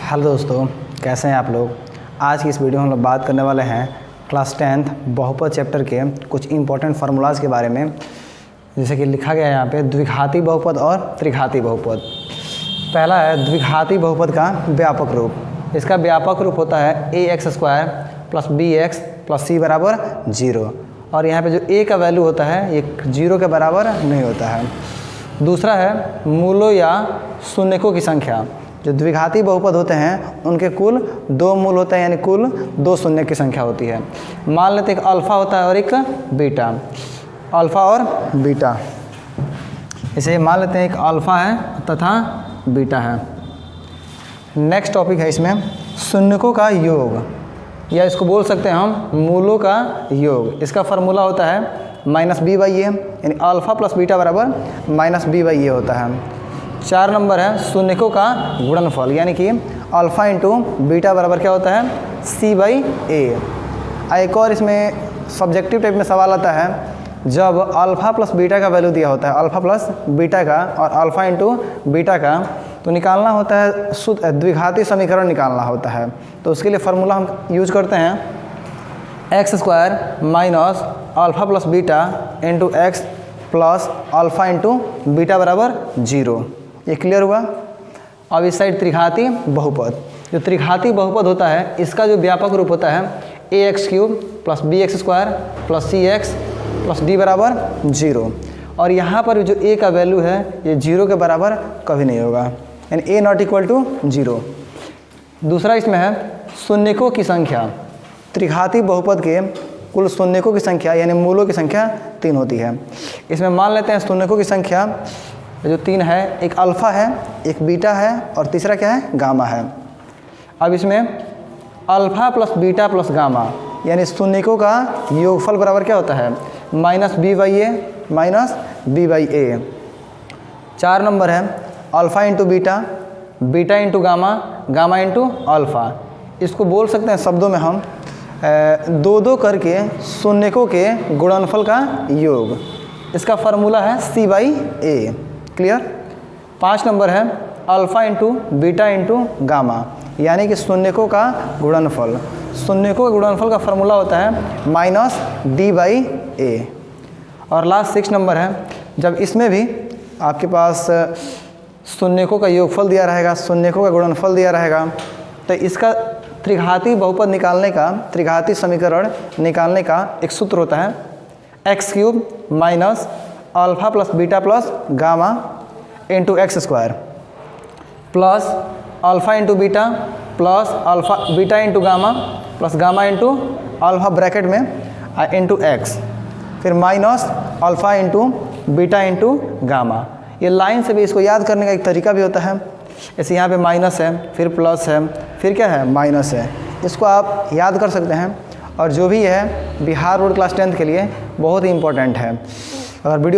Hello दोस्तों, कैसे हैं आप लोग। आज की इस वीडियो में हम लोग बात करने वाले हैं क्लास 10th बहुपद चैप्टर के कुछ इंपॉर्टेंट फार्मूलाज के बारे में। जैसे कि लिखा गया है यहाँ पे द्विघाती बहुपद और त्रिघाती बहुपद। पहला है द्विघाती बहुपद का व्यापक रूप। इसका व्यापक रूप होता है ax² + bx + c = 0। और यहाँ पे जो a का वैल्यू होता है ये 0 के बराबर नहीं होता है। दूसरा है मूलों या शून्यकों की संख्या। जो द्विघाती बहुपद होते हैं उनके कुल 2 मूल होते हैं, यानी कुल 2 शून्य की संख्या होती है। मान लेते हैं एक अल्फ़ा होता है और एक बीटा। अल्फ़ा और बीटा, इसे मान लेते हैं एक अल्फ़ा है तथा बीटा है। नेक्स्ट टॉपिक है इसमें शून्यकों का योग, या इसको बोल सकते हैं हम मूलों का योग। इसका फार्मूला होता है -b/a, यानी अल्फ़ा + बीटा बराबर -b/a होता है। 4 नंबर है शून्यकों का गुणनफल, यानी कि अल्फ़ा × बीटा बराबर क्या होता है c/a। एक और इसमें सब्जेक्टिव टाइप में सवाल आता है, जब अल्फ़ा + बीटा का वैल्यू दिया होता है, अल्फ़ा + बीटा का और अल्फ़ा × बीटा का, तो निकालना होता है शुद्ध द्विघाती समीकरण निकालना होता है। तो उसके लिए फार्मूला हम यूज करते हैं x² - alpha + beta × x + alpha × beta बराबर 0। ये क्लियर हुआ। अब इस साइड त्रिघाती बहुपद। जो त्रिघाती बहुपद होता है इसका जो व्यापक रूप होता है ax³ + bx² + cx + d = 0। और यहाँ पर जो a का वैल्यू है ये 0 के बराबर कभी नहीं होगा, यानी a ≠ 0। दूसरा इसमें है शून्यकों की संख्या। त्रिघाती बहुपद के कुल शून्यकों की संख्या यानी मूलों की संख्या 3 होती है। इसमें मान लेते हैं शून्यकों की संख्या जो 3 है, एक अल्फ़ा है, एक बीटा है और तीसरा क्या है गामा है। अब इसमें अल्फ़ा + बीटा + गामा यानी शून्यकों का योगफल बराबर क्या होता है -b/a -b/a। 4 नंबर है alpha × beta, beta × gamma, gamma × alpha. इसको बोल सकते हैं शब्दों में हम 2-2 करके शून्यकों के गुणनफल का योग। इसका फार्मूला है c/a। क्लियर। 5 नंबर है अल्फ़ा × बीटा × गामा, यानी कि शून्यकों का गुणनफल। शून्यकों के गुणनफल का फार्मूला होता है -d/a। और लास्ट 6 नंबर है, जब इसमें भी आपके पास शून्यकों का योगफल दिया रहेगा, शून्यकों का गुणनफल दिया रहेगा, तो इसका त्रिघाती बहुपद निकालने का, त्रिघाती समीकरण निकालने का एक सूत्र होता है x³ - alpha + beta + gamma × x² plus alpha × beta plus alpha beta × gamma plus gamma × alpha bracket में × x, फिर माइनस अल्फ़ा × बीटा × गामा। ये लाइन से भी इसको याद करने का एक तरीका भी होता है। जैसे यहाँ पे माइनस है, फिर प्लस है, फिर क्या है माइनस है। इसको आप याद कर सकते हैं। और जो भी है बिहार बोर्ड क्लास 10th के लिए बहुत ही इंपॉर्टेंट है। अगर वीडियो